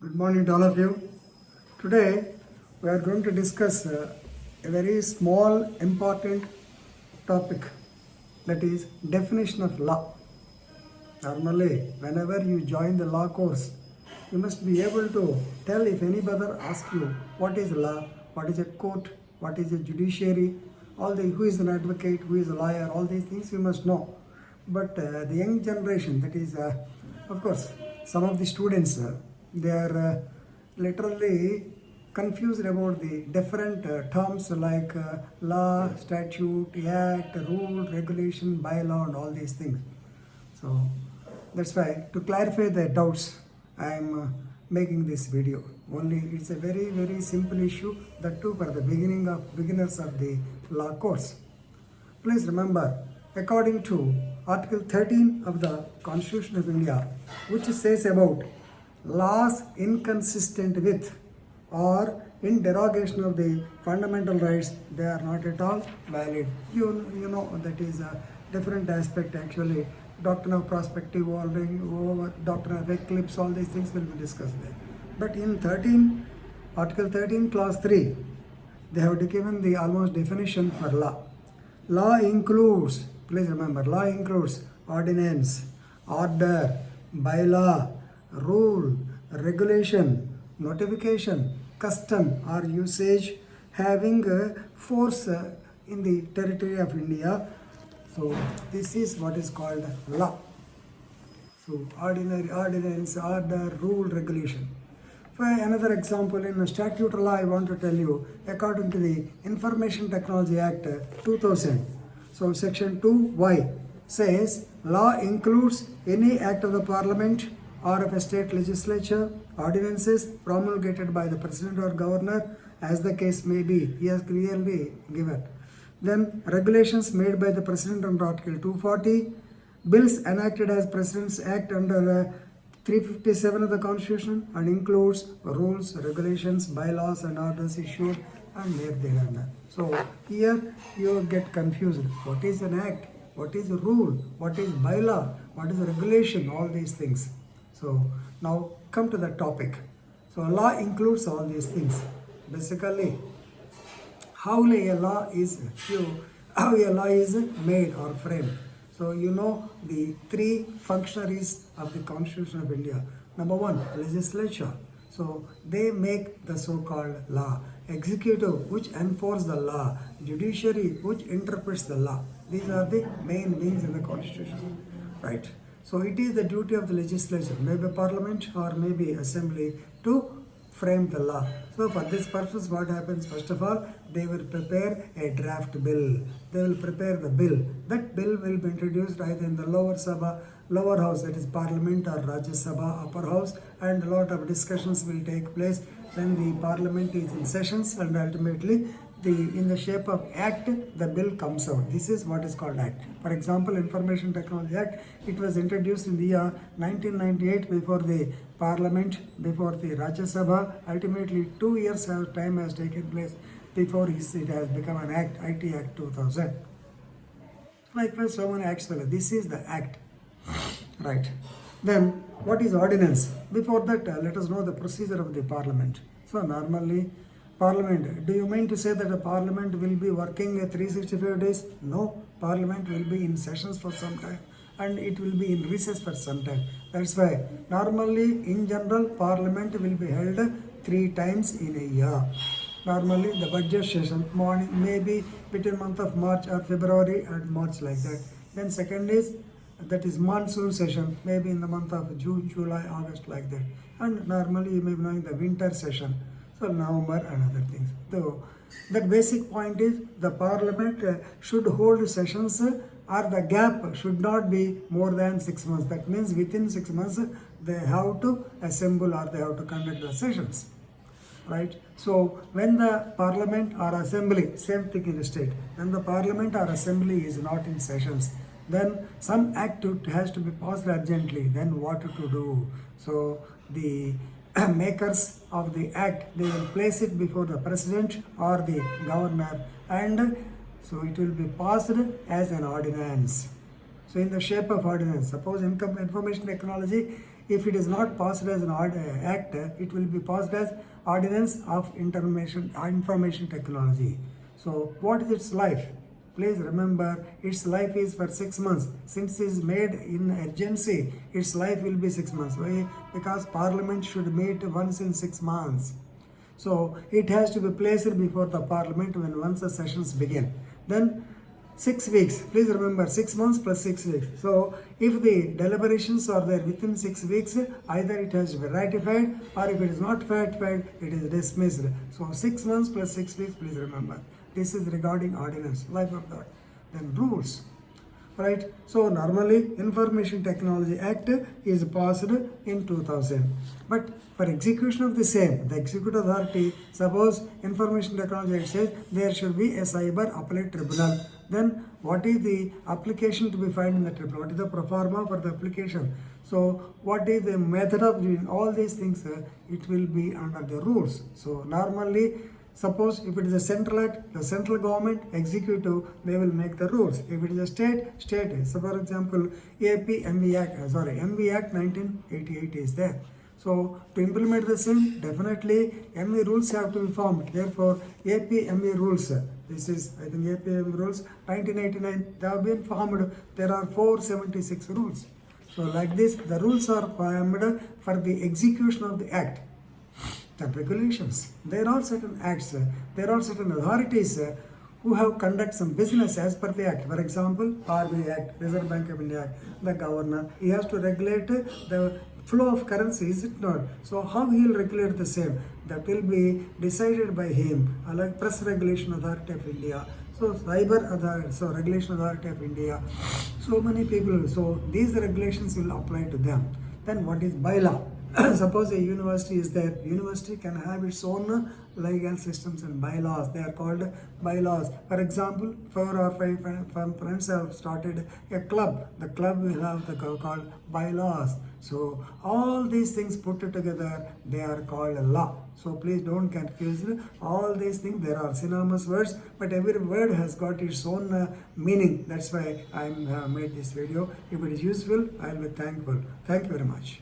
Good morning to all of you. Today we are going to discuss a very small important topic, that is definition of law. Normally, whenever you join the law course, you must be able to tell if anybody asks you what is law, what is a court, what is a judiciary, who is an advocate, who is a lawyer, all these things you must know. But the young generation, that is, of course, some of the students, they are literally confused about the different terms like law, statute, act, rule, regulation, bylaw, and all these things. So that's why, to clarify the doubts, I am making this video. Only it's a very, very simple issue, that too for the beginners of the law course. Please remember, according to Article 13 of the Constitution of India, which says about laws inconsistent with or in derogation of the fundamental rights, they are not at all valid. You know that is a different aspect actually. Doctrine of prospective over doctrine of eclipse, all these things will be discussed there. But in Article 13, Clause 3, they have given the almost definition for law. Law includes, please remember, law includes ordinance, order, bylaw, rule, regulation, notification, custom or usage having force in the territory of India. So this is what is called law. So ordinance, order, rule, regulation. For another example, in statute law, I want to tell you, according to the Information Technology Act 2000, so section 2Y says, law includes any act of the parliament or of a state legislature, ordinances promulgated by the president or governor, as the case may be. He has clearly given. Then regulations made by the president under Article 240, bills enacted as President's Act under 357 of the Constitution, and includes rules, regulations, bylaws and orders issued and made thereafter. So here you get confused. What is an act? What is a rule? What is bylaw? What is a regulation? All these things. So now come to the topic. So law includes all these things. Basically, how a law is made or framed. So you know the three functionaries of the Constitution of India. Number one, legislature. So they make the so-called law. Executive, which enforce the law. Judiciary, which interprets the law. These are the main wings in the Constitution, right? So it is the duty of the legislature, maybe parliament or maybe assembly, to frame the law. So for this purpose, what happens? First of all, they will prepare a draft bill. They will prepare the bill. That bill will be introduced either in the lower house, that is parliament, or Rajya Sabha, upper house, and a lot of discussions will take place when the parliament is in sessions, and ultimately in the shape of act, the bill comes out. This is what is called act. For example, Information Technology Act, it was introduced in the year 1998 before the parliament, before the Rajya Sabha. Ultimately 2 years of time has taken place before it has become an act, IT Act 2000. Likewise, so many acts. This is the act, right? Then what is ordinance? Before that, let us know the procedure of the parliament. So normally, Parliament, do you mean to say that the Parliament will be working 365 days? No, Parliament will be in sessions for some time and it will be in recess for some time. That's why normally in general Parliament will be held 3 times in a year. Normally the budget session morning, maybe between month of March or February and March, like that. Then second is, that is monsoon session, maybe in the month of June, July, August, like that. And normally you may be knowing the winter session. So November and other things. So the basic point is the parliament should hold sessions or the gap should not be more than 6 months. That means within 6 months they have to assemble or they have to conduct the sessions, right? So when the parliament or assembly, same thing in the state, when the parliament or assembly is not in sessions, then some act has to be passed urgently. Then what to do? So the makers of the act, they will place it before the president or the governor, and so it will be passed as an ordinance. So in the shape of ordinance, suppose information technology If it is not passed as an act, it will be passed as Ordinance of Information Technology. So what is its life? Please remember, its life is for 6 months. Since it is made in urgency, its life will be 6 months. Why? Because Parliament should meet once in 6 months. So it has to be placed before the Parliament when once the sessions begin. Then 6 weeks. Please remember, 6 months plus 6 weeks. So if the deliberations are there within 6 weeks, either it has to be ratified, or if it is not ratified, it is dismissed. So 6 months plus 6 weeks, please remember. This is regarding ordinance, life of that. Then rules. Right? So normally Information Technology Act is passed in 2000. But for execution of the same, the executive authority, suppose Information Technology Act says there should be a cyber appellate tribunal. Then what is the application to be filed in the tribunal? What is the pro forma for the application? So what is the method of doing all these things? It will be under the rules. So normally, suppose if it is a central act, the central government, executive, they will make the rules. If it is a state. So for example, MV Act 1988 is there. So to implement the same, definitely MV rules have to be formed. Therefore, MV rules. This is, I think, MV rules 1989. They have been formed. There are 476 rules. So like this, the rules are formed for the execution of the act. The regulations. There are certain acts, there are certain authorities who have conduct some business as per the act. For example, RBI Act, Reserve Bank of India Act, the governor, he has to regulate the flow of currency, is it not? So how he will regulate the same? That will be decided by him, like Press Regulation Authority of India. So Regulation Authority of India. So many people, so these regulations will apply to them. Then what is bylaw? Suppose a university is there, university can have its own legal systems and bylaws. They are called bylaws. For example, 4 or 5 friends have started a club. The club will have the called bylaws. So all these things put together, they are called law. So please don't confuse all these things. There are synonymous words, but every word has got its own meaning. That's why I made this video. If it is useful, I will be thankful. Thank you very much.